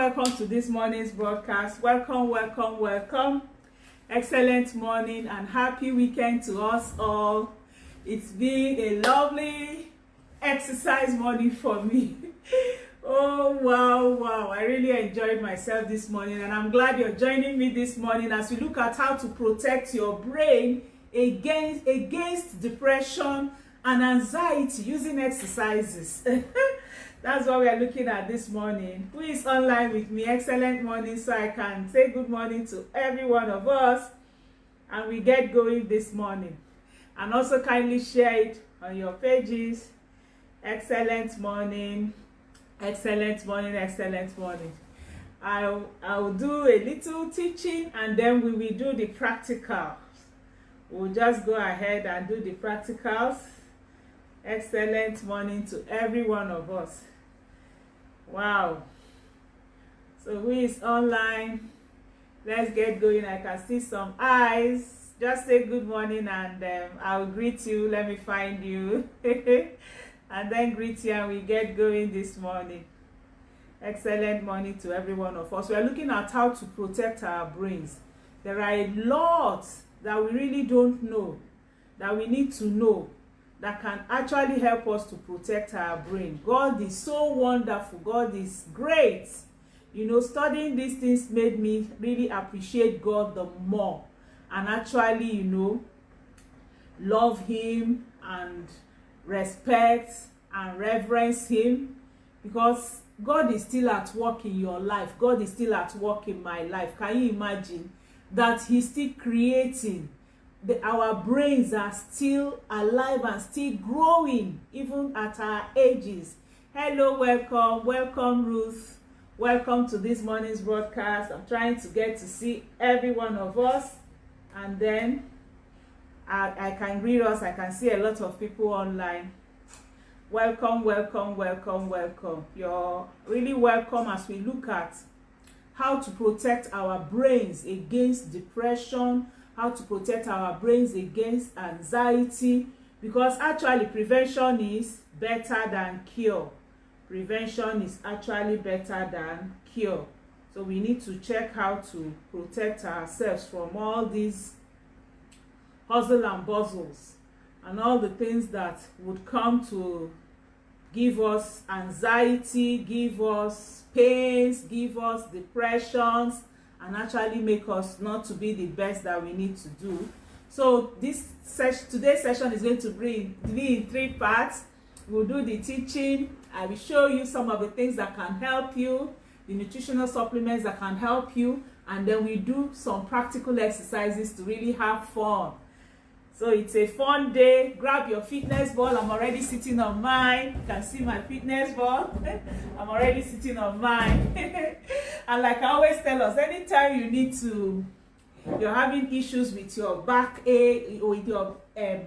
welcome to this morning's broadcast. Welcome. Excellent morning and happy weekend to us all. It's been a lovely exercise morning for me. Oh, wow. I really enjoyed myself this morning, and I'm glad you're joining me this morning as we look at how to protect your brain against depression and anxiety using exercises. That's what we are looking at this morning. Who is online with me? Excellent morning, so I can say good morning to every one of us, and we get going this morning. And also kindly share it on your pages. Excellent morning. I will do a little teaching, and then we will do the practicals. We'll just go ahead and do the practicals. Excellent morning to every one of us. Wow. So who is online? Let's get going. I can see some eyes. Just say good morning, and I'll greet you. Let me find you. And then greet you, and we get going this morning. Excellent morning to every one of us. We are looking at how to protect our brains. There are a lot that we really don't know, that we need to know, that can actually help us to protect our brain. God is so wonderful. God is great. You know, studying these things made me really appreciate God the more, and actually, you know, love Him and respect and reverence Him, because God is still at work in your life. God is still at work in my life. Can you imagine that He's still creating? Our brains are still alive and still growing even at our ages. Hello, welcome Ruth. Welcome to this morning's broadcast. I'm trying to get to see every one of us, and then I can greet us. I can see a lot of people online. Welcome. You're really welcome as we look at how to protect our brains against depression, how to protect our brains against anxiety, because actually prevention is better than cure. Prevention is actually better than cure. So we need to check how to protect ourselves from all these hustle and bustles and all the things that would come to give us anxiety, give us pains, give us depressions, and actually make us not to be the best that we need to do. So today's session is going to be in 3 parts. We'll do the teaching. I will show you some of the things that can help you, the nutritional supplements that can help you, and then we do some practical exercises to really have fun. So it's a fun day. Grab your fitness ball. I'm already sitting on mine. You can see my fitness ball. I'm already sitting on mine. And like I always tell us, anytime you're having issues with your back ache, or with your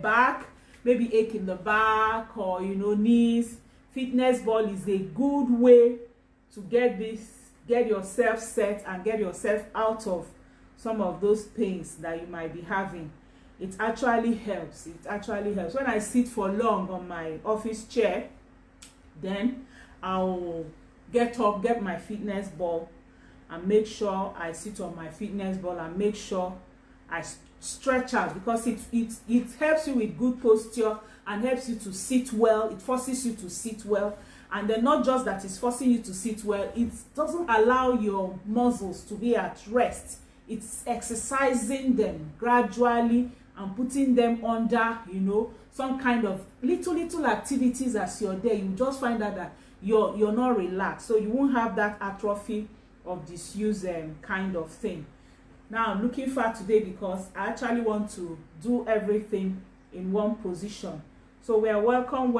back, maybe ache in the back, or knees, fitness ball is a good way to get yourself set and get yourself out of some of those pains that you might be having. It actually helps. When I sit for long on my office chair, then I'll get up, get my fitness ball, and make sure I sit on my fitness ball and make sure I stretch out, because it helps you with good posture and helps you to sit well. It forces you to sit well, and then not just that it's forcing you to sit well, it doesn't allow your muscles to be at rest. It's exercising them gradually and putting them under, some kind of little activities as you're there. You just find out that you're not relaxed, so you won't have that atrophy of disuse kind of thing. Now I'm looking forward today because I actually want to do everything in one position. So we are welcome.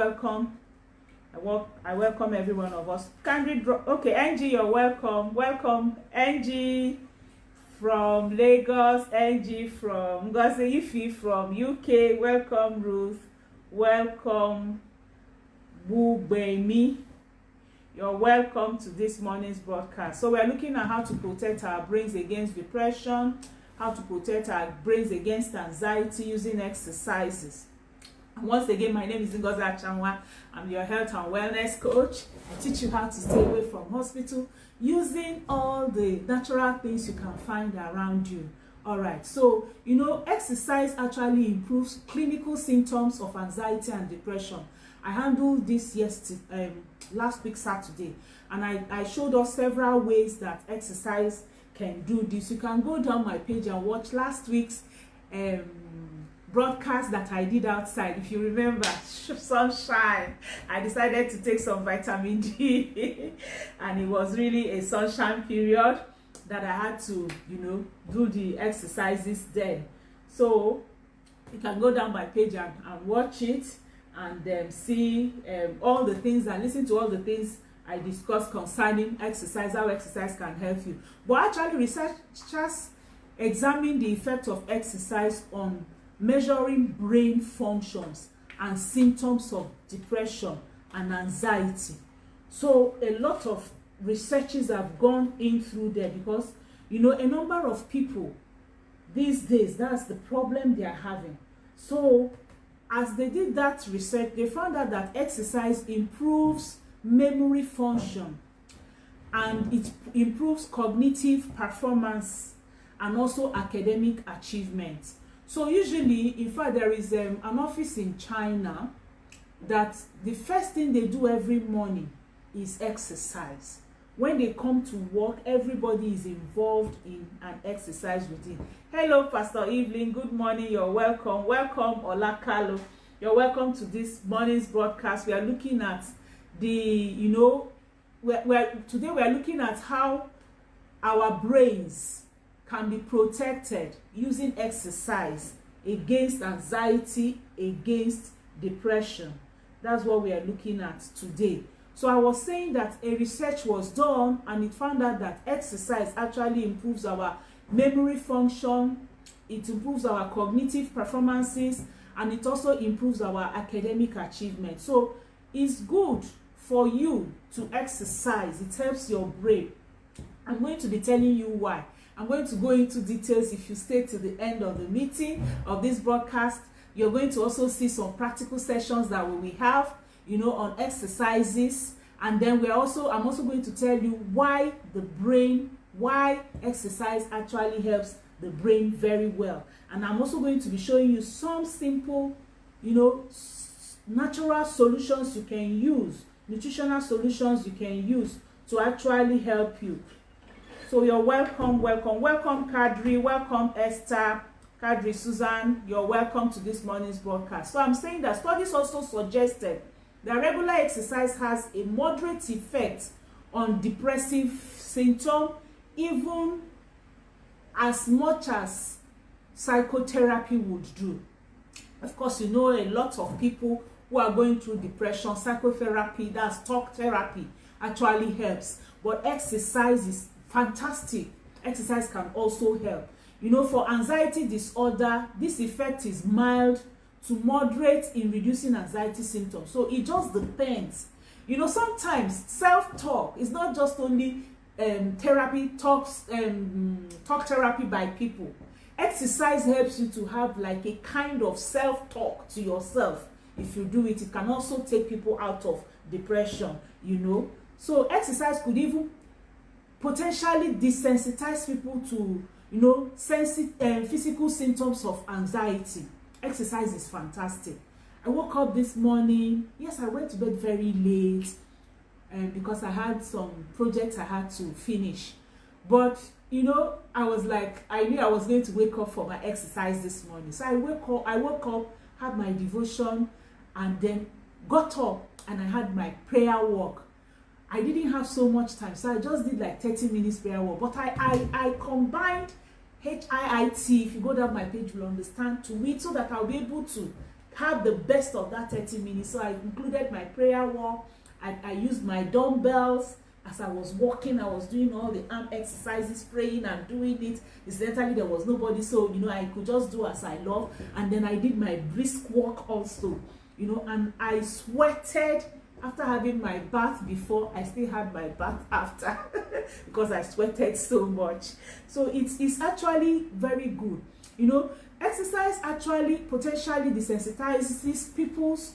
I welcome every one of us. Okay, Angie, you're welcome. Welcome, Angie from Lagos, Angie from Ngozi Ifi from UK. Welcome, Ruth. Welcome, Bubemi. You're welcome to this morning's broadcast. So we're looking at how to protect our brains against depression, how to protect our brains against anxiety using exercises. And once again, my name is Ngozi Achanwa. I'm your health and wellness coach. I teach you how to stay away from hospital using all the natural things you can find around you. All right, so you know, exercise actually improves clinical symptoms of anxiety and depression. I handled this last week Saturday, and I showed us several ways that exercise can do this. You can go down my page and watch last week's broadcast that I did outside. If you remember, sunshine, I decided to take some vitamin D and it was really a sunshine period that I had to, you know, do the exercises then. So you can go down my page and watch it, and see all the things and listen to all the things I discussed concerning exercise, how exercise can help you. But actually, researchers examine the effect of exercise on measuring brain functions and symptoms of depression and anxiety. So a lot of researchers have gone in through there, because you know, a number of people these days, that's the problem they are having. So as they did that research, they found out that exercise improves memory function, and it improves cognitive performance and also academic achievement. So usually, in fact, there is an office in China that the first thing they do every morning is exercise. When they come to work, everybody is involved in an exercise routine. Hello, Pastor Evelyn. Good morning. You're welcome. Welcome, Olakalo. You're welcome to this morning's broadcast. We are looking at the, you know, today we are looking at how our brains can be protected using exercise against anxiety, against depression. That's what we are looking at today. So I was saying that a research was done, and it found out that exercise actually improves our memory function, it improves our cognitive performances, and it also improves our academic achievement. So it's good for you to exercise. It helps your brain. I'm going to be telling you why. I'm going to go into details. If you stay to the end of the meeting of this broadcast, you're going to also see some practical sessions that we have, you know, on exercises. And then I'm also going to tell you why exercise actually helps the brain very well. And I'm also going to be showing you some simple, you know, natural solutions you can use, nutritional solutions you can use to actually help you. So you're welcome, Kadri, welcome, Esther, Kadri, Susan, you're welcome to this morning's broadcast. So I'm saying that studies also suggested that regular exercise has a moderate effect on depressive symptoms, even as much as psychotherapy would do. Of course, you know, a lot of people who are going through depression, psychotherapy, that's talk therapy, actually helps. But exercise is fantastic. Exercise can also help. You know, for anxiety disorder, this effect is mild to moderate in reducing anxiety symptoms. So it just depends. You know, sometimes self-talk is not just only talk therapy by people. Exercise helps you to have like a kind of self-talk to yourself. If you do it, it can also take people out of depression, you know. So exercise could even potentially desensitize people to, you know, physical symptoms of anxiety. Exercise is fantastic. I woke up this morning. Yes, I went to bed very late because I had some projects I had to finish. But, you know, I was like, I knew I was going to wake up for my exercise this morning. So I woke up, had my devotion, and then got up and I had my prayer walk. I didn't have so much time, so I just did like 30 minutes prayer walk. But I combined HIIT, if you go down my page, you'll understand, to it, so that I'll be able to have the best of that 30 minutes. So I included my prayer walk. I used my dumbbells. As I was walking, I was doing all the arm exercises, praying and doing it. Incidentally, there was nobody, so, you know, I could just do as I love. And then I did my brisk walk also, you know, and I sweated. After having my bath before, I still had my bath after because I sweated so much. So it's actually very good. You know, exercise actually potentially desensitizes people's,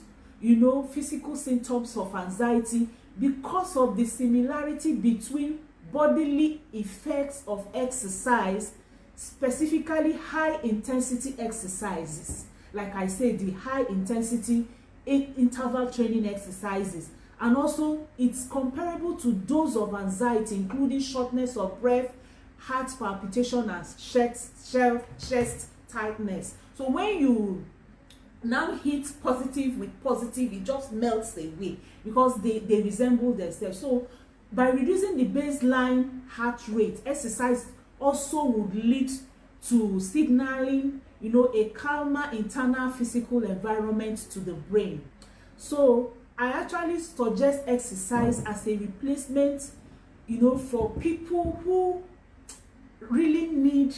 physical symptoms of anxiety because of the similarity between bodily effects of exercise, specifically high intensity exercises. Like I said, the high intensity interval training exercises, and also it's comparable to those of anxiety, including shortness of breath, heart palpitation, and chest tightness. So when you now hit positive with positive, it just melts away because they resemble themselves. So by reducing the baseline heart rate, exercise also would lead to signaling, a calmer internal physical environment to the brain. So I actually suggest exercise as a replacement, for people who really need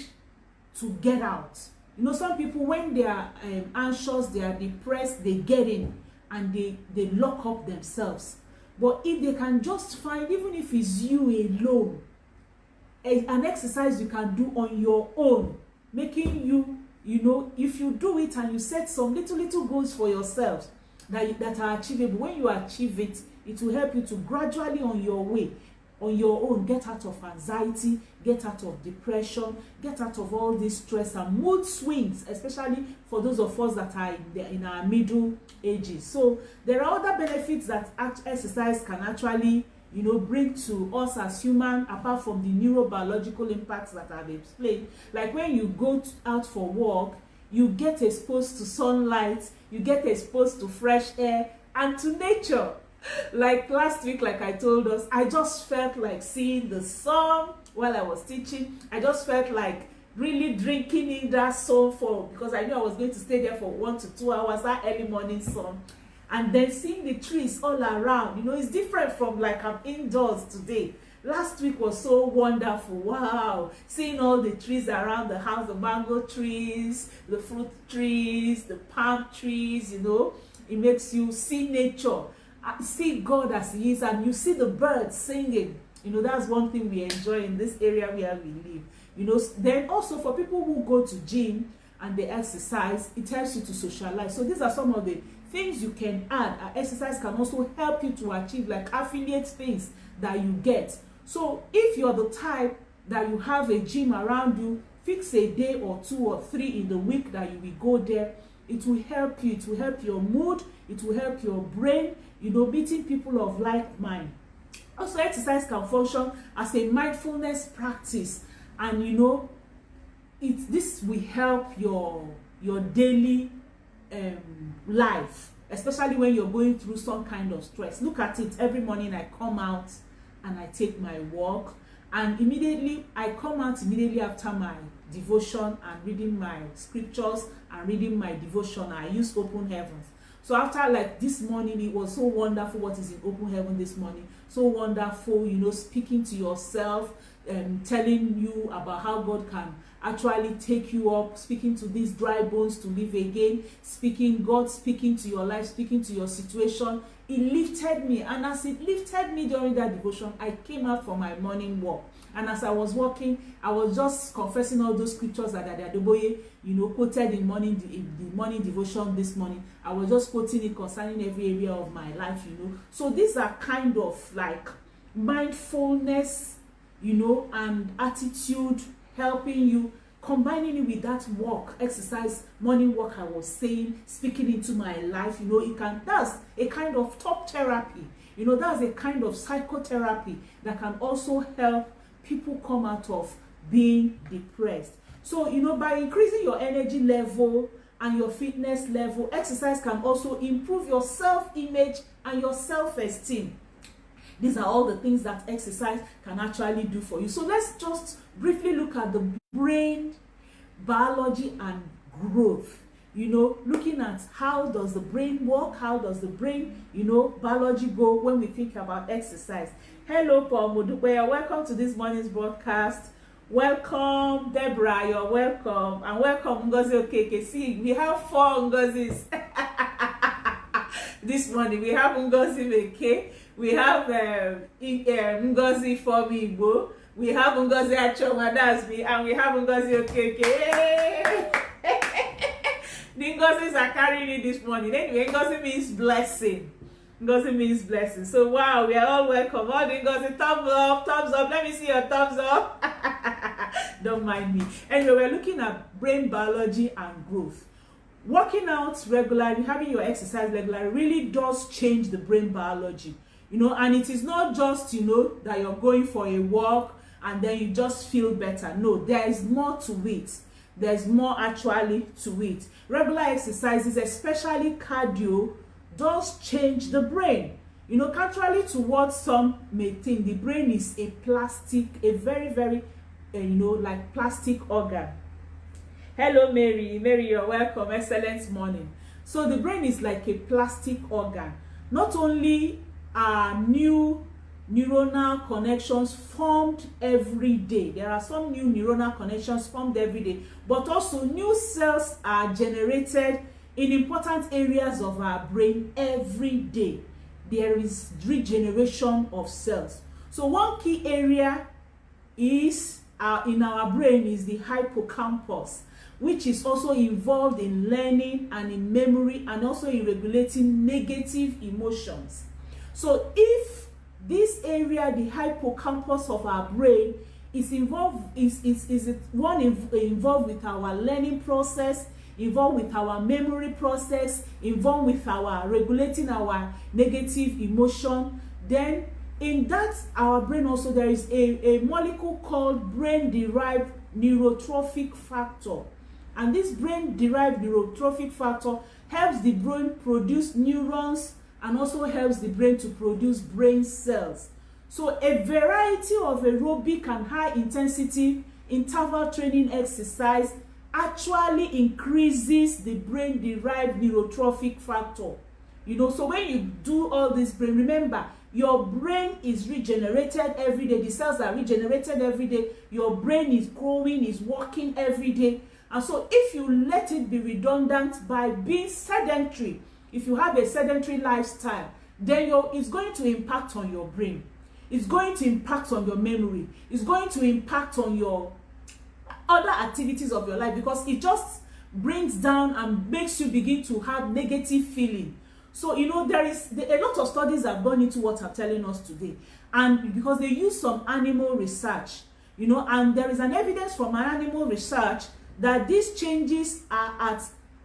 to get out. Some people, when they are anxious, they are depressed, they get in and they lock up themselves. But if they can just find, even if it's you alone, an exercise you can do on your own, making you, if you do it and you set some little goals for yourselves that are achievable, when you achieve it, it will help you to gradually on your own get out of anxiety, get out of depression, get out of all this stress and mood swings, especially for those of us that are in our middle ages. So there are other benefits that exercise can actually bring to us as human, apart from the neurobiological impacts that I've explained. Like when you go out for walk, you get exposed to sunlight, you get exposed to fresh air and to nature. Like last week, like I told us, I just felt like seeing the sun while I was teaching. I just felt like really drinking in that sun because I knew I was going to stay there for 1 to 2 hours, that early morning sun. And then seeing the trees all around, it's different from like I'm indoors today. Last week was so wonderful. Wow, seeing all the trees around the house, the mango trees, the fruit trees, the palm trees, it makes you see nature, see God as He is, and you see the birds singing. That's one thing we enjoy in this area where we live. Then also for people who go to gym and they exercise, it helps you to socialize. So these are some of the things you can add. Exercise can also help you to achieve like affiliate things that you get. So if you're the type that you have a gym around you, fix a day or 2 or 3 in the week that you will go there. It will help you. It will help your mood. It will help your brain, meeting people of like mind. Also, exercise can function as a mindfulness practice, and this will help your daily life, especially when you're going through some kind of stress. Look at it. Every morning I come out and I take my walk, and immediately I come out immediately after my devotion and reading my scriptures and reading my devotion. I use Open Heavens. So after like this morning, it was so wonderful what is in Open Heaven this morning. So wonderful, speaking to yourself, telling you about how God can actually take you up, speaking to these dry bones to live again, God speaking to your life, speaking to your situation. It lifted me, and as it lifted me during that devotion, I came out for my morning walk. And as I was walking, I was just confessing all those scriptures that Adeboye, quoted in the morning devotion this morning. I was just quoting it concerning every area of my life, So these are kind of like mindfulness, and attitude, helping you, combining it with that walk, exercise, morning walk I was saying, speaking into my life. That's a kind of talk therapy. That's a kind of psychotherapy that can also help people come out of being depressed. So, by increasing your energy level and your fitness level, exercise can also improve your self-image and your self-esteem. These are all the things that exercise can actually do for you. So let's just briefly look at the brain biology and growth. Looking at how does the brain work, how does the brain, biology go when we think about exercise. Hello, Paul Modupe, welcome to this morning's broadcast. Welcome, Deborah, you're welcome. And welcome, Ngozi Okeke. See, we have 4 Ngozis this morning. We have Ngozi Meke, we have Ngozi Fomi Igbo, we have Ngozi Achoma, that's me, and we have Ngozi Okeke. The Ngozis are carrying it this morning. Anyway, Ngozi means blessing. Ngozi means blessing. So wow, we are all welcome. All the Ngozi, thumbs up, thumbs up. Let me see your thumbs up. Don't mind me. Anyway, we're looking at brain biology and growth. Working out regularly, having your exercise regularly really does change the brain biology. You know, and it is not just, you know, that you're going for a walk and then you just feel better. No, there is more to it. There's more actually to it. Regular exercises, especially cardio, does change the brain. You know, contrary to what some may think, the brain is a plastic, a very, very, you know, like plastic organ. Hello, Mary. Mary, you're welcome. Excellent morning. So the brain is like a plastic organ. Not only are new neuronal connections formed every day. There are some new neuronal connections formed every day, but also new cells are generated in important areas of our brain every day. There is regeneration of cells. So one key area is in our brain is the hippocampus, which is also involved in learning and in memory and also in regulating negative emotions. So if this area, the hippocampus of our brain, is involved, involved with our learning process, involved with our memory process, involved with our regulating our negative emotion, then in that our brain also there is a molecule called brain-derived neurotrophic factor. And this brain-derived neurotrophic factor helps the brain produce neurons and also helps the brain to produce brain cells. So a variety of aerobic and high intensity interval training exercise actually increases the brain-derived neurotrophic factor. You know, so when you do all this brain, remember, your brain is regenerated every day. The cells are regenerated every day. Your brain is growing, is working every day. And so if you let it be redundant by being sedentary, if you have a sedentary lifestyle, then it's going to impact on your brain. It's going to impact on your memory. It's going to impact on your other activities of your life, because it just brings down and makes you begin to have negative feeling. So, you know, there is a lot of studies have gone into what I'm telling us today. And because they use some animal research, you know, and there is an evidence from an animal research that these changes are at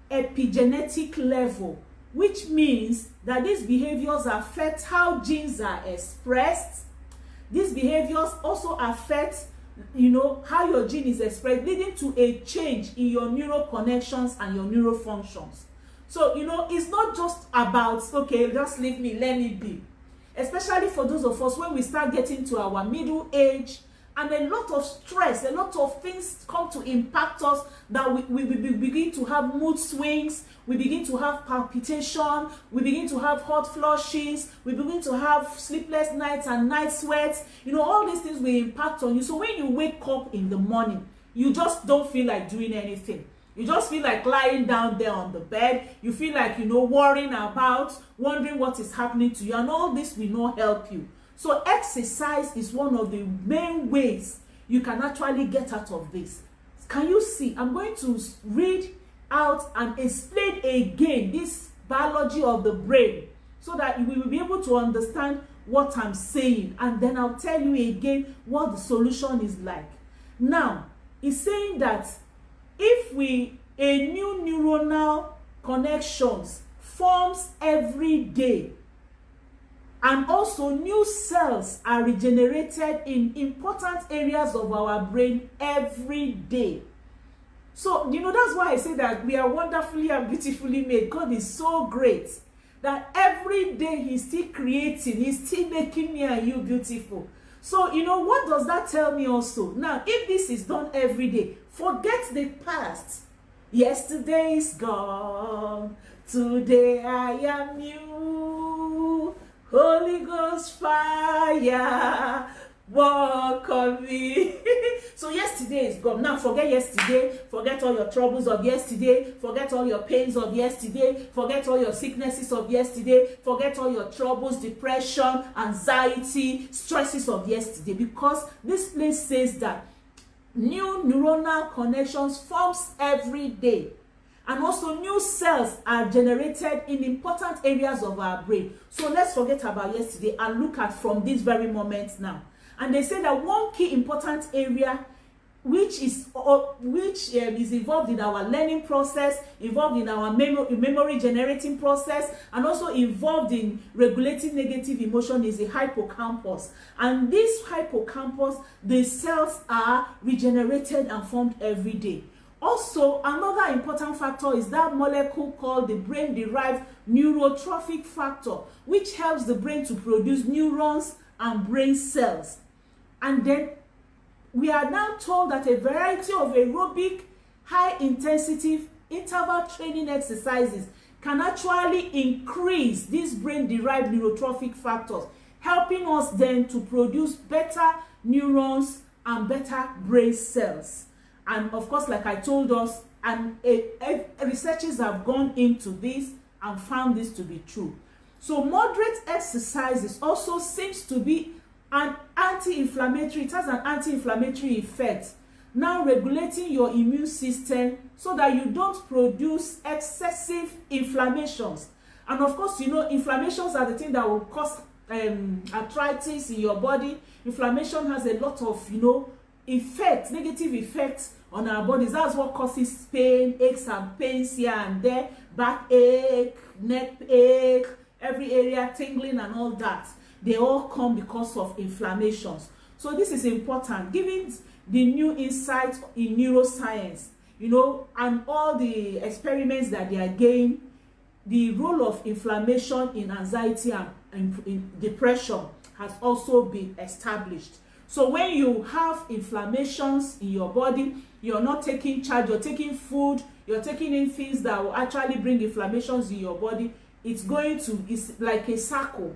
epigenetic level, which means that these behaviors affect how genes are expressed. These behaviors also affect, you know, how your gene is expressed, leading to a change in your neural connections and your neural functions. So, you know, it's not just about, okay, just leave me, let me be. Especially for those of us when we start getting to our middle age, and a lot of stress, a lot of things come to impact us, that we begin to have mood swings, we begin to have palpitation, we begin to have hot flushes, we begin to have sleepless nights and night sweats. You know, all these things will impact on you. So when you wake up in the morning, you just don't feel like doing anything. You just feel like lying down there on the bed. You feel like, you know, worrying about, wondering what is happening to you, and all this will not help you. So exercise is one of the main ways you can actually get out of this. Can you see? I'm going to read out and explain again this biology of the brain so that you will be able to understand what I'm saying, and then I'll tell you again what the solution is like. Now, it's saying that if a new neuronal connections forms every day, and also new cells are regenerated in important areas of our brain every day. So, you know, that's why I say that we are wonderfully and beautifully made. God is so great that every day he's still creating, he's still making me and you beautiful. So, you know, what does that tell me also? Now, if this is done every day, forget the past. Yesterday is gone, today I am new. Holy Ghost fire, walk on me. So yesterday is gone. Now forget yesterday. Forget all your troubles of yesterday. Forget all your pains of yesterday. Forget all your sicknesses of yesterday. Forget all your troubles, depression, anxiety, stresses of yesterday. Because this place says that new neuronal connections forms every day. And also new cells are generated in important areas of our brain. So let's forget about yesterday and look at from this very moment now. And they say that one key important area which is involved in our learning process, involved in our memory generating process, and also involved in regulating negative emotion is the hippocampus. And this hippocampus, the cells are regenerated and formed every day. Also, another important factor is that molecule called the brain-derived neurotrophic factor, which helps the brain to produce neurons and brain cells. And then we are now told that a variety of aerobic, high-intensity interval training exercises can actually increase these brain-derived neurotrophic factors, helping us then to produce better neurons and better brain cells. And of course, like I told us, and researchers have gone into this and found this to be true. So moderate exercises also seems to be an anti-inflammatory. It has an anti-inflammatory effect, now regulating your immune system so that you don't produce excessive inflammations. And of course, you know, inflammations are the thing that will cause arthritis in your body. Inflammation has a lot of, you know, effects, negative effects on our bodies. That's what causes pain, aches and pains here and there, backache, neck ache, every area tingling and all that. They all come because of inflammations. So this is important, given the new insights in neuroscience, you know, and all the experiments that they are getting. The role of inflammation in anxiety and in depression has also been established. So when you have inflammations in your body, you're not taking charge, you're taking food, you're taking in things that will actually bring inflammations in your body, it's like a circle.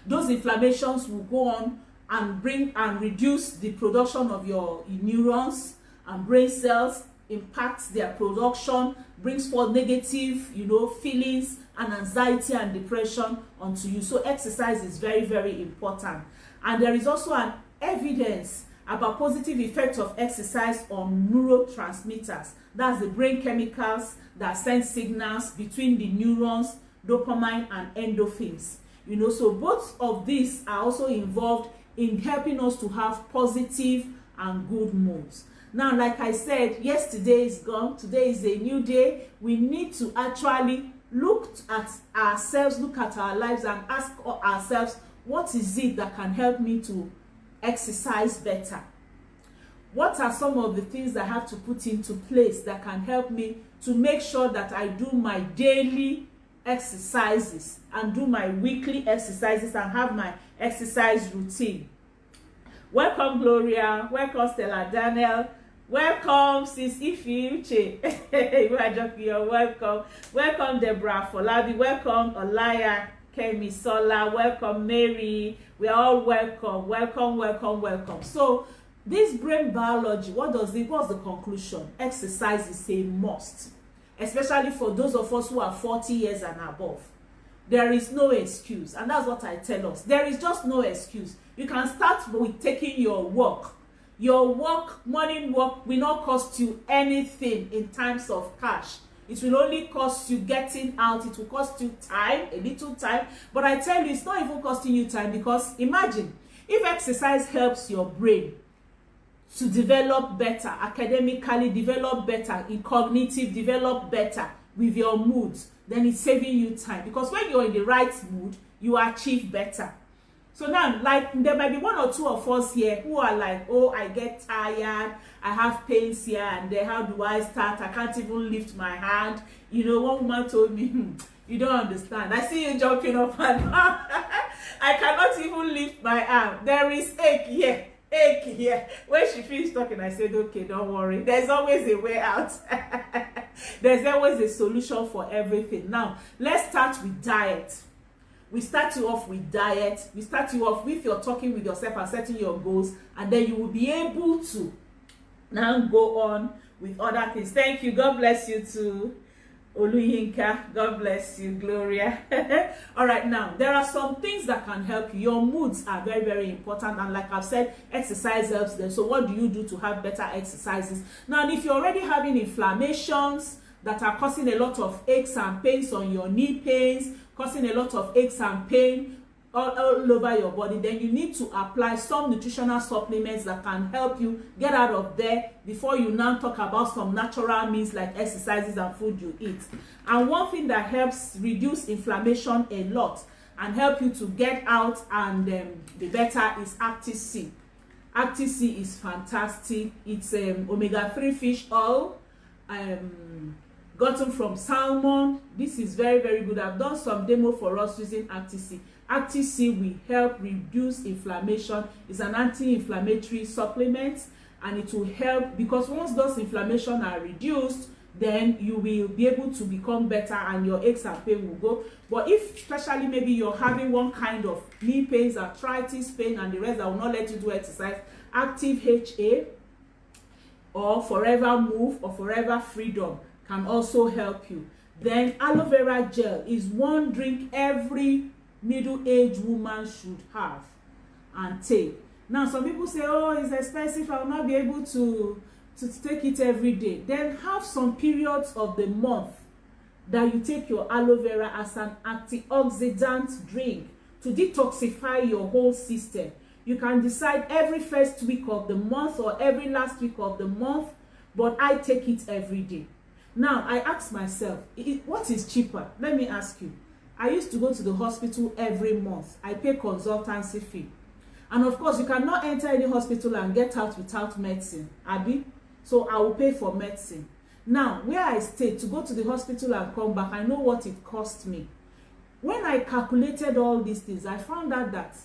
Those inflammations will go on and bring and reduce the production of your neurons and brain cells, impacts their production, brings forth negative, you know, feelings and anxiety and depression onto you. So exercise is very, very important. And there is also an evidence about positive effects of exercise on neurotransmitters. That's the brain chemicals that send signals between the neurons, dopamine and endorphins. You know, so both of these are also involved in helping us to have positive and good moods. Now, like I said, yesterday is gone. Today is a new day. We need to actually look at ourselves, look at our lives and ask ourselves, what is it that can help me to exercise better? What are some of the things that I have to put into place that can help me to make sure that I do my daily exercises and do my weekly exercises and have my exercise routine? Welcome Gloria, welcome Stella Daniel, welcome Sis Ifi Uche, you're welcome. Welcome Deborah Folabi, welcome Olaya Kemi Sola, welcome Mary. We are all welcome, welcome, welcome, welcome. So this brain biology, what's the conclusion? Exercise is a must, especially for those of us who are 40 years and above. There is no excuse, and that's what I tell us. There is just no excuse. You can start with taking your walk. Your walk, morning walk, will not cost you anything in terms of cash. It will only cost you getting out. It will cost you time, a little time. But I tell you, it's not even costing you time, because imagine if exercise helps your brain to develop better, academically develop better, in cognitive develop better with your moods, then it's saving you time. Because when you're in the right mood, you achieve better. So now, like, there might be one or two of us here who are like, oh, I get tired, I have pains here and there, how do I start? I can't even lift my hand. You know, one woman told me, you don't understand. I see you jumping up and down. I cannot even lift my arm. There is ache here. When she finished talking, I said, okay, don't worry, there's always a way out. There's always a solution for everything. Now let's start with diet. We start you off with diet. We start you off with your talking with yourself and setting your goals, and then you will be able to now go on with other things. Thank you. God bless you too, Oluyinka. God bless you, Gloria. All right, now there are some things that can help you. Your moods are very, very important, and like I've said, exercise helps them. So what do you do to have better exercises? Now, if you're already having inflammations that are causing a lot of aches and pains on your knee pains, causing a lot of aches and pain all over your body, then you need to apply some nutritional supplements that can help you get out of there before you now talk about some natural means like exercises and food you eat. And one thing that helps reduce inflammation a lot and help you to get out and be better is Acti-C. Acti-C is fantastic. It's omega-3 fish oil gotten from salmon. This is very, very good. I've done some demo for us using Acti-C. Acti-C will help reduce inflammation. It's an anti-inflammatory supplement, and it will help because once those inflammation are reduced, then you will be able to become better and your aches and pain will go. But if especially maybe you're having one kind of knee pains, arthritis pain, and the rest that will not let you do exercise, Active HA or Forever Move or Forever Freedom can also help you. Then aloe vera gel is one drink every middle-aged woman should have and take. Now some people say, oh, it's expensive, I will not be able to take it every day. Then have some periods of the month that you take your aloe vera as an antioxidant drink to detoxify your whole system. You can decide every first week of the month or every last week of the month, but I take it every day. Now I ask myself, what is cheaper? Let me ask you. I used to go to the hospital every month. I pay consultancy fee. And of course, you cannot enter any hospital and get out without medicine, Abi. So I will pay for medicine. Now, where I stayed to go to the hospital and come back, I know what it cost me. When I calculated all these things, I found out that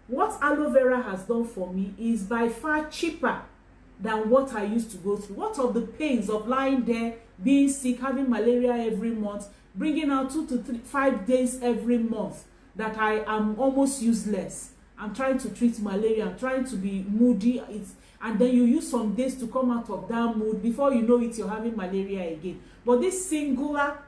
what aloe vera has done for me is by far cheaper than what I used to go through. What of the pains of lying there, being sick, having malaria every month, bringing out 2 to 5 days every month that I am almost useless. I'm trying to treat malaria, I'm trying to be moody, and then you use some days to come out of that mood. Before you know it, you're having malaria again. But this singular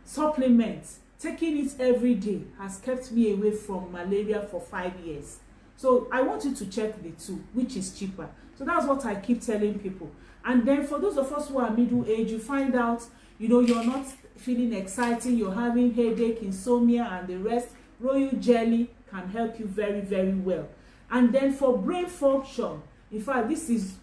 supplement, taking it every day, has kept me away from malaria for 5 years. So I want you to check the two, which is cheaper. So that's what I keep telling people. And then for those of us who are middle age, you find out, you know, you're not feeling exciting, you're having headache, insomnia, and the rest. Royal jelly can help you very, very well. And then for brain function, in fact,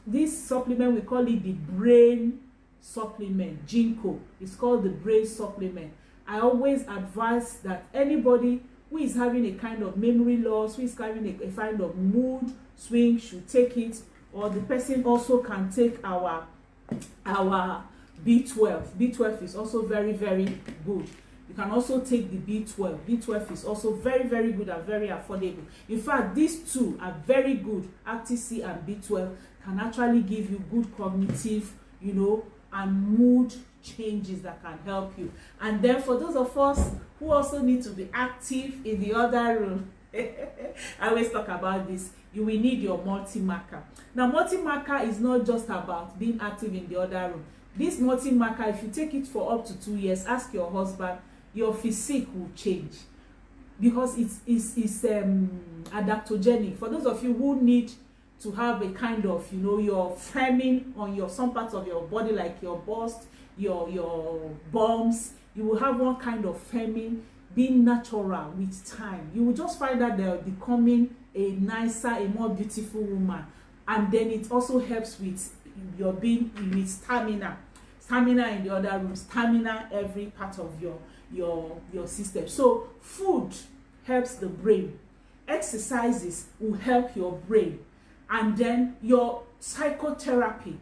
this supplement, we call it the brain supplement, Ginkgo. It's called the brain supplement. I always advise that anybody who is having a kind of memory loss, who is having a kind of mood swing, should take it. Or the person also can take our B12. B12 is also very, very good. You can also take the B12. B12 is also very, very good and very affordable. In fact, these two are very good. Acti-C and B12 can actually give you good cognitive, you know, and mood changes that can help you. And then for those of us who also need to be active in the other room, I always talk about this. You will need your multi-marker. Now, multi-marker is not just about being active in the other room. This multi-marker, if you take it for up to 2 years, ask your husband, your physique will change because it's adaptogenic. For those of you who need to have a kind of, you know, your framing on some parts of your body, like your bust, your bums, you will have one kind of framing. Being natural with time, you will just find that they're becoming a nicer, a more beautiful woman. And then it also helps with your being with stamina in the other room, stamina every part of your system. So food helps the brain, exercises will help your brain, and then your psychotherapy,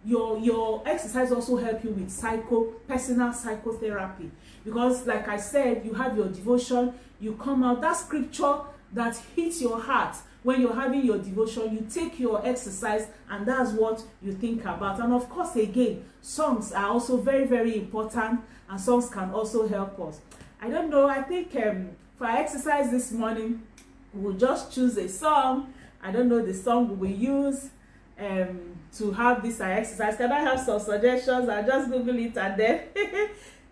your exercise also help you with personal psychotherapy. Because like I said, you have your devotion, you come out, that scripture that hits your heart when you're having your devotion, you take your exercise, and that's what you think about. And of course, again, songs are also very, very important, and songs can also help us. I don't know, I think for our exercise this morning, we'll just choose a song. I don't know the song we will use to have this exercise. Can I have some suggestions? I'll just Google it and then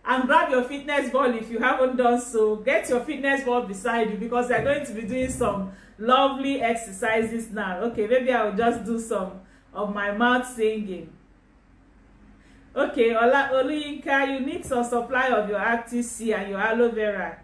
and grab your fitness ball if you haven't done so. Get your fitness ball beside you because they're going to be doing some lovely exercises now. Okay, maybe I will just do some of my mouth singing. Okay, Oluyinka, you need some supply of your Active C and your aloe vera.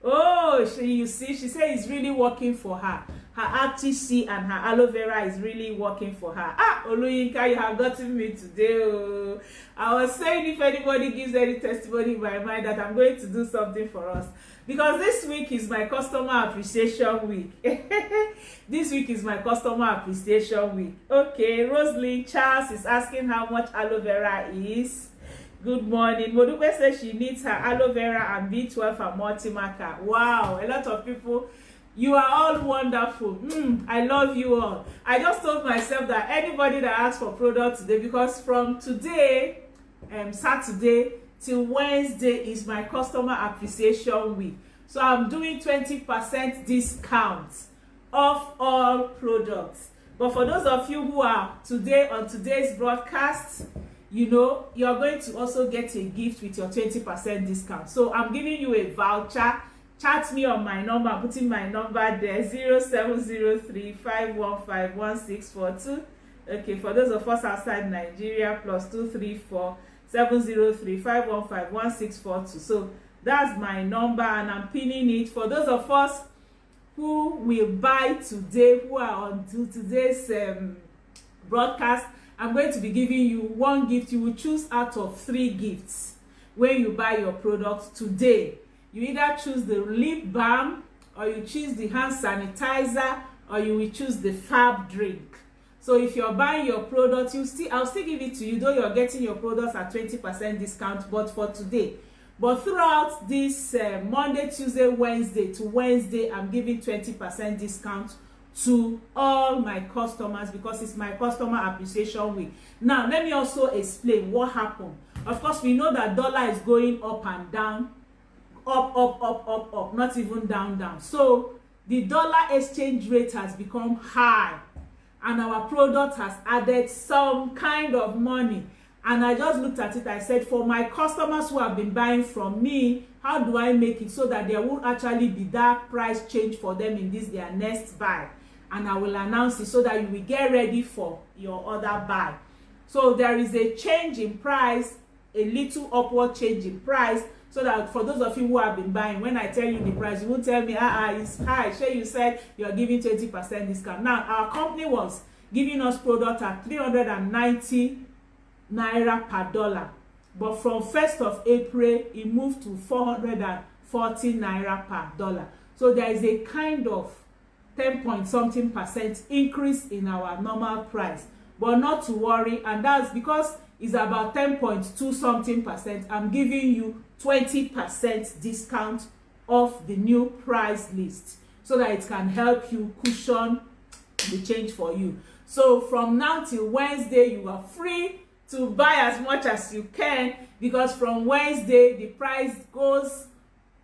Oh, you see, she said it's really working for her. Her Active C and her aloe vera is really working for her. Ah, Oluyinka, you have gotten me today. Oh. I was saying if anybody gives any testimony in my mind that I'm going to do something for us. Because this week is my customer appreciation week. This week is my customer appreciation week. Okay, Rosalie Charles is asking how much aloe vera is. Good morning. Modupe says she needs her aloe vera and B12 and multi-marker. Wow, a lot of people. You are all wonderful. I love you all. I just told myself that anybody that asks for product today, because from today, Saturday till Wednesday is my customer appreciation week. So I'm doing 20% discount off all products. But for those of you who are today on today's broadcast, you know, you're going to also get a gift with your 20% discount. So I'm giving you a voucher. Chat me on my number. I'm putting my number there, 0703-515-1642. Okay, for those of us outside Nigeria, +234 703-515-1642. So that's my number, and I'm pinning it. For those of us who will buy today, who are on today's broadcast, I'm going to be giving you one gift. You will choose out of 3 gifts when you buy your products today. You either choose the lip balm, or you choose the hand sanitizer, or you will choose the Fab drink. So if you're buying your products, I'll still give it to you, though you're getting your products at 20% discount, but for today. But throughout this Monday, Tuesday, Wednesday to Wednesday, I'm giving 20% discount to all my customers because it's my customer appreciation week. Now, let me also explain what happened. Of course, we know that dollar is going up and down, up, not even down. So the dollar exchange rate has become high, and our product has added some kind of money. And I just looked at it. I said, for my customers who have been buying from me, how do I make it so that there won't actually be that price change for them in this their next buy? And I will announce it so that you will get ready for your other buy. So there is a change in price, a little upward change in price, so that for those of you who have been buying, when I tell you the price, you won't tell me, it's high. Sure, you said you are giving 20% discount. Now, our company was giving us product at 390 naira per dollar. But from 1st of April, it moved to 440 naira per dollar. So there is a kind of 10-point-something% increase in our normal price. But not to worry, and that's because it's about 10.2-something%. I'm giving you 20% discount off the new price list so that it can help you cushion the change for you. So from now till Wednesday, you are free to buy as much as you can, because from Wednesday the price goes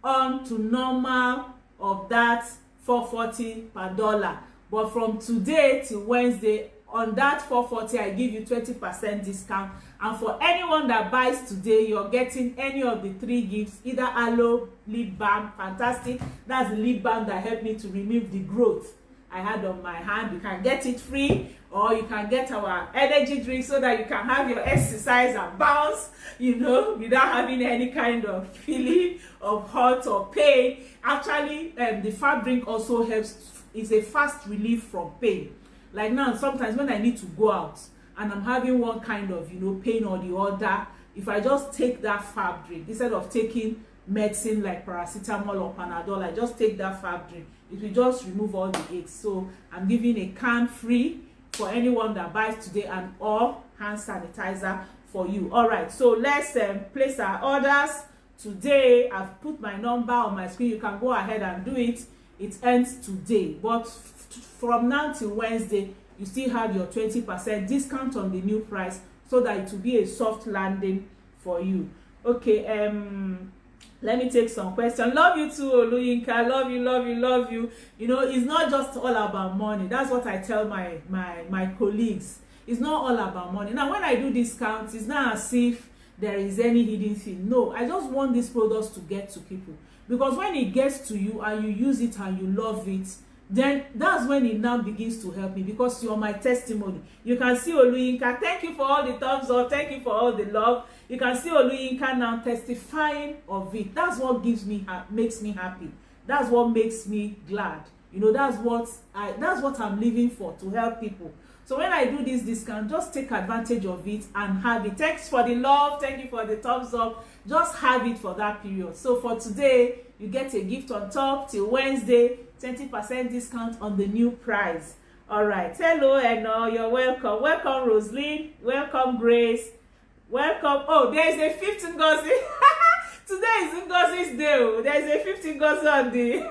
on to normal of that 440 per dollar. But from today till Wednesday, on that 440, I give you 20% discount. And for anyone that buys today, you're getting any of the 3 gifts, either aloe lip balm, fantastic. That's the lip balm that helped me to remove the growth I had on my hand. You can get it free, or you can get our energy drink so that you can have your exercise and bounce, you know, without having any kind of feeling of hurt or pain. Actually, the Fab drink also helps. It's a fast relief from pain. Like now, sometimes when I need to go out and I'm having one kind of, pain or the other, if I just take that Fab drink, instead of taking medicine like paracetamol or Panadol, I just take that Fab drink. It will just remove all the aches. So I'm giving a can free for anyone that buys today, and all hand sanitizer for you. All right, so let's place our orders today. I've put my number on my screen. You can go ahead and do it. It ends today, but from now till Wednesday, you still have your 20% discount on the new price, so that it will be a soft landing for you. Okay, let me take some questions. Love you too, Oluyinka. Love you. It's not just all about money. That's what I tell my colleagues. It's not all about money. Now, when I do discounts, it's not as if there is any hidden thing. No, I just want these products to get to people, because when it gets to you and you use it and you love it, then that's when it now begins to help me, because you're my testimony. You can see Oluyinka, thank you for all the thumbs up, thank you for all the love. You can see Oluyinka now testifying of it. That's what makes me happy. That's what makes me glad. You know, that's what I'm living for, to help people. So when I do this discount, just take advantage of it and have it. Thanks for the love, thank you for the thumbs up. Just have it for that period. So for today, you get a gift on top till Wednesday, 20% discount on the new price. All right, hello and you're welcome. Welcome Roseline, welcome Grace, welcome. Oh, there's a 5th Ngozi. Today is Ngozi's day. There's a 5th Ngozi on the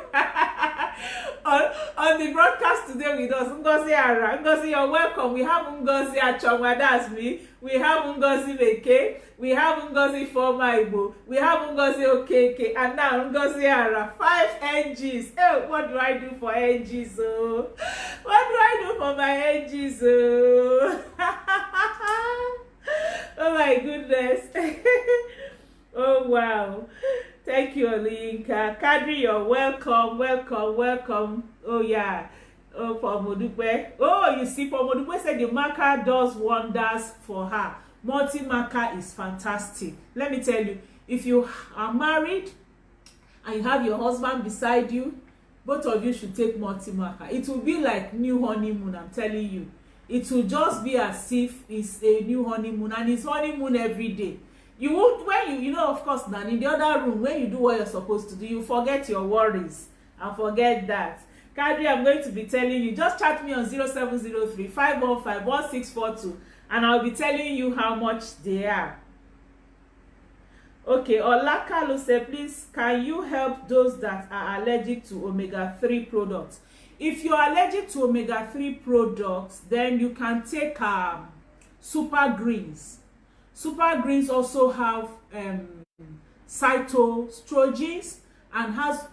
on the broadcast today with us. Ngozi Ara. Ngozi, you're welcome. We have Ngozi Achonwa, that's me. We have Ngozi Beke. We have Ngozi Formaibo. We have Ngozi Okeke. And now Ngozi Ara. 5 NGs. Oh, what do I do for NGs? Oh? What do I do for my NGs? Oh, oh my goodness. Oh wow, thank you Oluyinka. Kadri, you're welcome, welcome, welcome. Oh yeah, oh Pomodupe. Oh, you see, Pomodupe said the marker does wonders for her. Multi-marker is fantastic. Let me tell you, if you are married and you have your husband beside you, both of you should take multi-marker. It will be like new honeymoon, I'm telling you. It will just be as if it's a new honeymoon, and it's honeymoon every day. You won't, when you know, of course, now in the other room, when you do what you're supposed to do, you forget your worries and forget that. Kadri, I'm going to be telling you, just chat me on 0703-515-1642 and I'll be telling you how much they are. Okay, Olakalu said, please, can you help those that are allergic to omega-3 products? If you're allergic to omega-3 products, then you can take super greens. Super greens also have phytoestrogens and has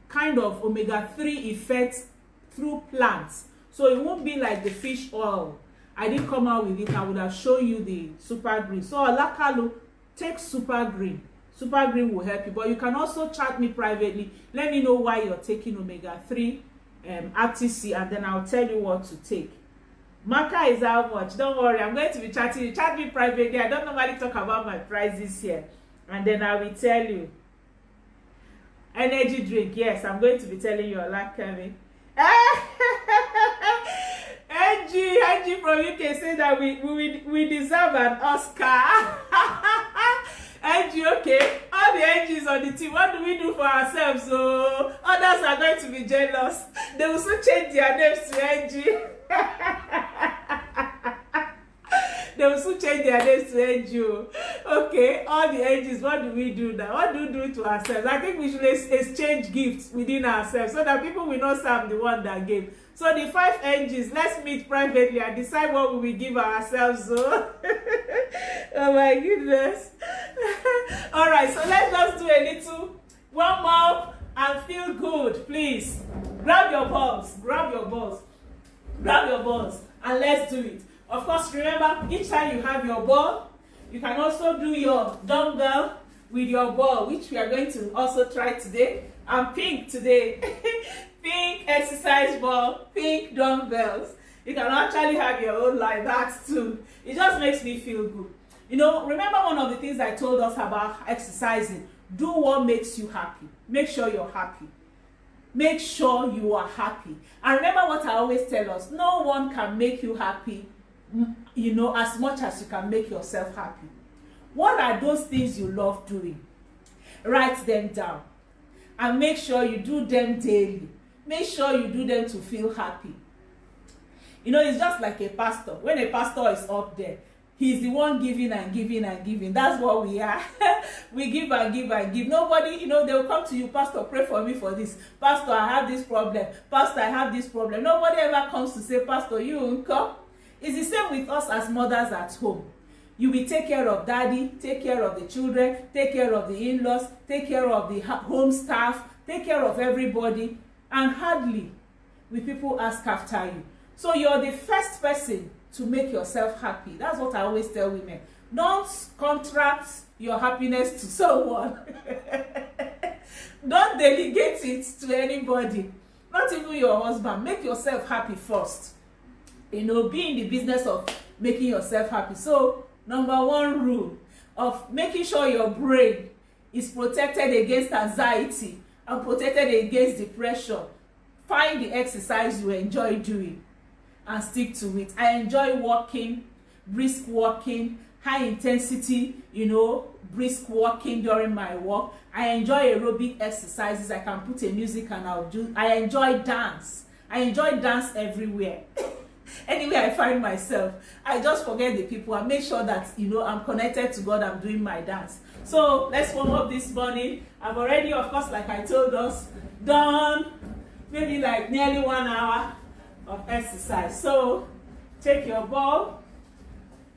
kind of omega-3 effects through plants. So it won't be like the fish oil. I didn't come out with it. I would have shown you the super green. So Olakalu, take super green. Super green will help you. But you can also chat me privately. Let me know why you're taking omega-3 RTC, and then I'll tell you what to take. Marker is how much? Don't worry, I'm going to be chatting you. Chat me privately. I don't normally talk about my prices here. And then I will tell you. Energy drink, yes, I'm going to be telling you a lot coming. NG from UK say that we deserve an Oscar. NG, okay. All the NGs on the team, what do we do for ourselves? So others are going to be jealous. They will soon change their names to NG. They will soon change their names to NGO. Okay, all the NGs, what do we do now? What do we do to ourselves? I think we should exchange gifts within ourselves so that people will not say I'm the one that gave. So the 5 NGs, let's meet privately and decide what we will give ourselves. So. Oh my goodness. All right, so let's just do a little warm up and feel good, please. Grab your balls, grab your balls. Grab your balls and let's do it. Of course, remember, each time you have your ball, you can also do your dumbbell with your ball, which we are going to also try today. I'm pink today. Pink exercise ball, pink dumbbells. You can actually have your own like that too. It just makes me feel good. You know, remember one of the things I told us about exercising? Do what makes you happy. Make sure you're happy. Make sure you are happy. And remember what I always tell us, no one can make you happy, you know, as much as you can make yourself happy. What are those things you love doing? Write them down and make sure you do them daily. Make sure you do them to feel happy. You know, it's just like a pastor. When a pastor is up there, he's the one giving and giving and giving. That's what we are. We give and give and give. Nobody, you know, they will come to you, Pastor, pray for me for this. Pastor, I have this problem. Pastor, I have this problem. Nobody ever comes to say, Pastor, you won't come. It's the same with us as mothers at home. You will take care of daddy, take care of the children, take care of the in-laws, take care of the home staff, take care of everybody, and hardly will people ask after you. So you're the first person to make yourself happy. That's what I always tell women. Don't contract your happiness to someone. Don't delegate it to anybody. not even your husband. Make yourself happy first. You know, be in the business of making yourself happy. So number one rule of making sure your brain is protected against anxiety and protected against depression. Find the exercise you enjoy doing and stick to it. I enjoy walking, brisk walking, high intensity, you know, brisk walking during my walk. I enjoy aerobic exercises. I can put a music and I'll do. I enjoy dance. I enjoy dance everywhere. Anywhere I find myself, I just forget the people and make sure that, you know, I'm connected to God. I'm doing my dance. So let's warm up this morning. I've already, of course, like I told us, done maybe like nearly 1 hour of exercise. So take your ball,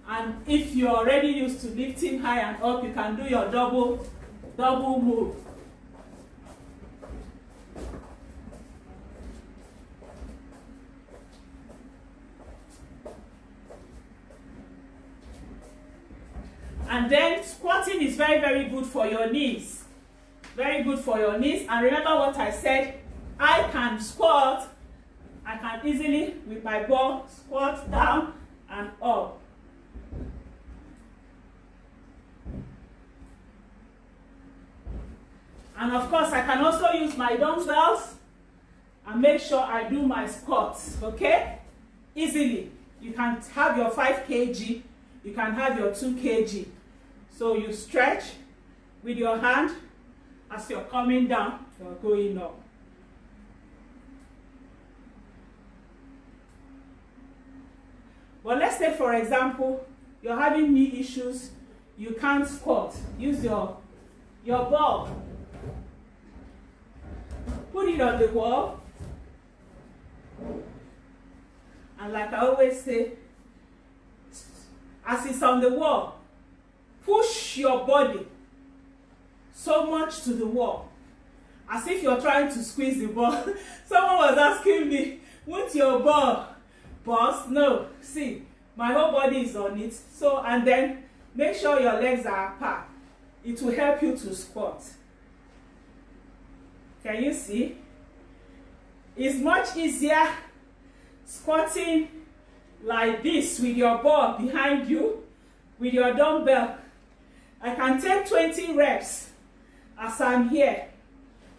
and if you're already used to lifting high and up, you can do your double move. And then squatting is very, very good for your knees. Very good for your knees. And remember what I said, I can squat. I can easily, with my ball, squat down and up. And of course, I can also use my dumbbells and make sure I do my squats, okay? Easily. You can have your 5 kg, you can have your 2 kg. So you stretch with your hand as you're coming down, you're going up. But let's say, for example, you're having knee issues, you can't squat. Use your ball. Put it on the wall. And like I always say, as it's on the wall, push your body so much to the wall, as if you're trying to squeeze the ball. Someone was asking me, won't your ball burst? No, see, my whole body is on it. So, and then make sure your legs are apart. It will help you to squat. Can you see? It's much easier squatting like this with your ball behind you, with your dumbbell. I can take 20 reps as I'm here.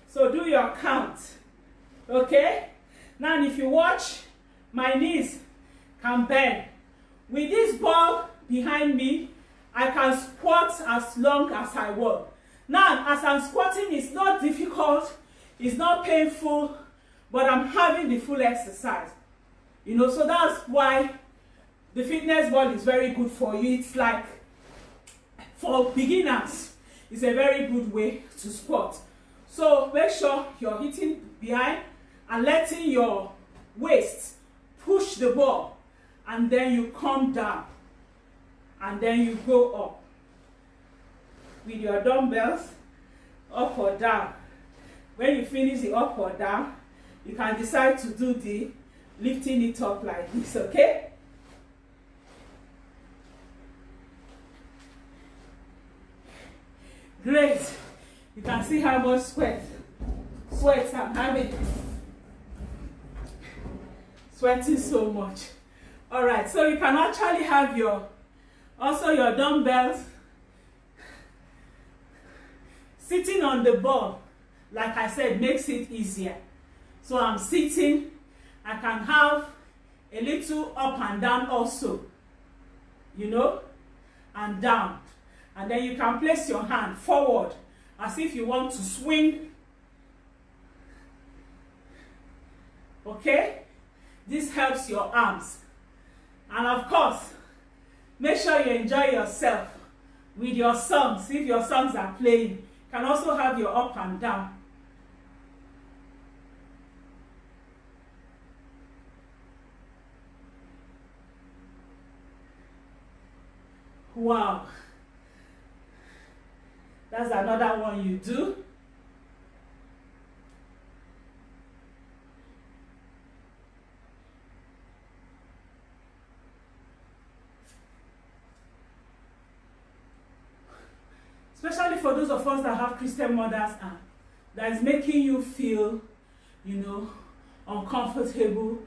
So do your count. Okay? Now if you watch, my knees can bend. With this ball behind me, I can squat as long as I want. Now, as I'm squatting, it's not difficult, it's not painful, but I'm having the full exercise. You know, so that's why the fitness ball is very good for you. It's like, for beginners, it's a very good way to squat. So make sure you're hitting behind and letting your waist push the ball, and then you come down and then you go up with your dumbbells, up or down. When you finish the up or down, you can decide to do the lifting it up like this, okay? Great. You can see how much sweat I'm having. Sweating so much. All right, so you can actually have your dumbbells sitting on the ball. Like I said, makes it easier. So I'm sitting, I can have a little up and down also, you know, and down. And then you can place your hand forward as if you want to swing. Okay? This helps your arms. And of course, make sure you enjoy yourself with your songs. If your songs are playing, you can also have your up and down. Wow. That's another one you do. Especially for those of us that have Christian mothers and that is making you feel, you know, uncomfortable,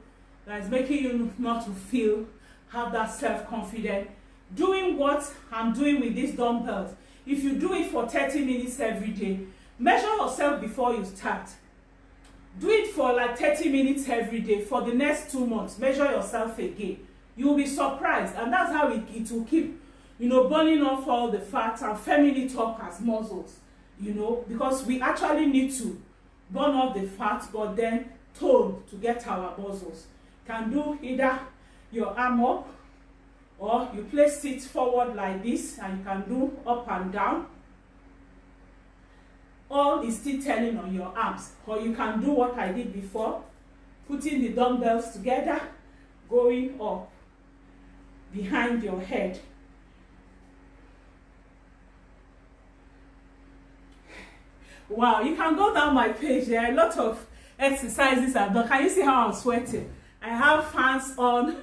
that is making you not to feel, have that self-confidence. Doing what I'm doing with these dumbbells, if you do it for 30 minutes every day, measure yourself before you start. Do it for like 30 minutes every day for the next 2 months. Measure yourself again. You will be surprised, and that's how it will keep, you know, burning off all the fat and firming it up as muscles, you know, because we actually need to burn off the fat but then tone to get our muscles. Can do either your arm up, or you place it forward like this and you can do up and down. All is still telling on your arms. Or you can do what I did before, putting the dumbbells together, going up behind your head. Wow, you can go down my page. There are a lot of exercises I've done. Can you see how I'm sweating? I have fans on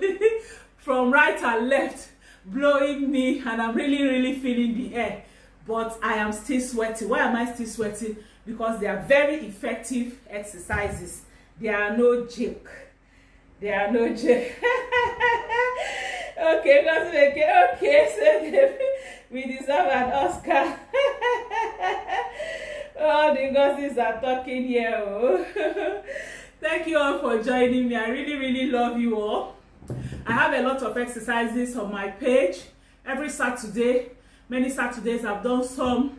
from right and left blowing me, and I'm really feeling the air, but I am still sweating. Why am I still sweating? Because they are very effective exercises. They are no joke. They are no joke. Okay, so we deserve an Oscar. Oh, the gossips are talking here. Oh. Thank you all for joining me. I really love you all. I have a lot of exercises on my page every Saturday. Many Saturdays I've done some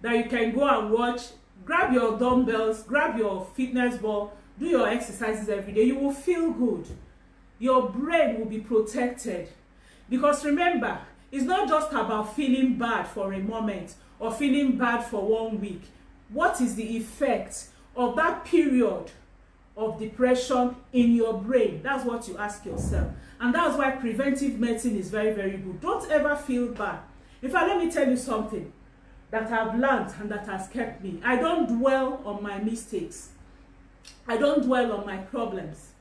that you can go and watch. Grab your dumbbells, grab your fitness ball, do your exercises every day. You will feel good. Your brain will be protected. Because remember, it's not just about feeling bad for a moment or feeling bad for 1 week. What is the effect of that period of depression in your brain? That's what you ask yourself. And that's why preventive medicine is very good. Don't ever feel bad. In fact, let me tell you something that I've learned and that has kept me. I don't dwell on my mistakes. I don't dwell on my problems.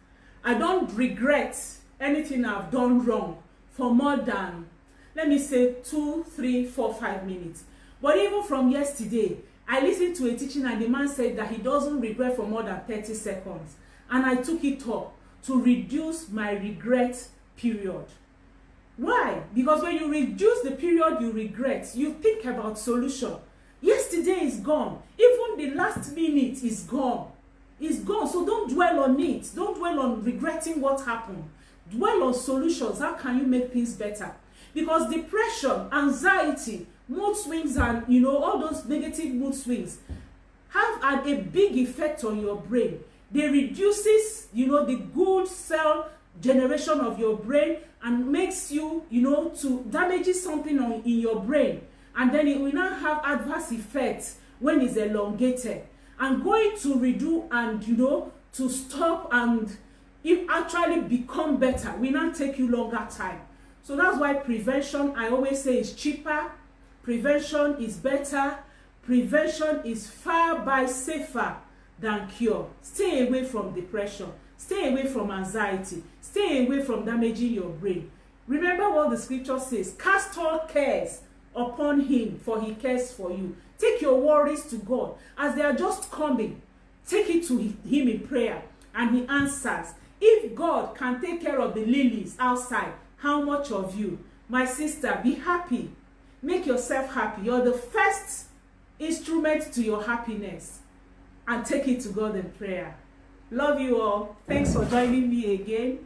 I don't regret anything I've done wrong for more than, let me say, 2, 3, 4, 5 minutes. But even from yesterday, I listened to a teaching and the man said that he doesn't regret for more than 30 seconds. And I took it up to reduce my regret period. Why? Because when you reduce the period you regret, you think about solution. Yesterday is gone. Even the last minute is gone. It's gone. So don't dwell on it. Don't dwell on regretting what happened. Dwell on solutions. How can you make things better? Because depression, anxiety, mood swings, and all those negative mood swings have a big effect on your brain. They reduces the good cell generation of your brain and makes you to damages something in your brain, and then it will now have adverse effects when it's elongated, and going to redo and to stop and it actually become better will not take you longer time. So that's why prevention, I always say, is cheaper. Prevention is better. Prevention is far by safer than cure. Stay away from depression. Stay away from anxiety. Stay away from damaging your brain. Remember what the scripture says. Cast all cares upon him, for he cares for you. Take your worries to God. As they are just coming, take it to him in prayer, and he answers. If God can take care of the lilies outside, how much of you? My sister, be happy. Make yourself happy. You're the first instrument to your happiness. And take it to God in prayer. Love you all. Thanks for joining me again.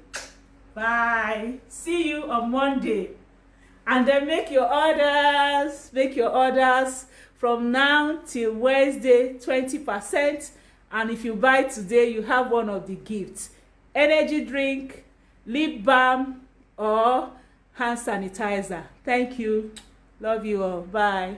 Bye. See you on Monday. And then make your orders. Make your orders from now till Wednesday, 20%. And if you buy today, you have one of the gifts. Energy drink, lip balm, or hand sanitizer. Thank you. Love you all. Bye.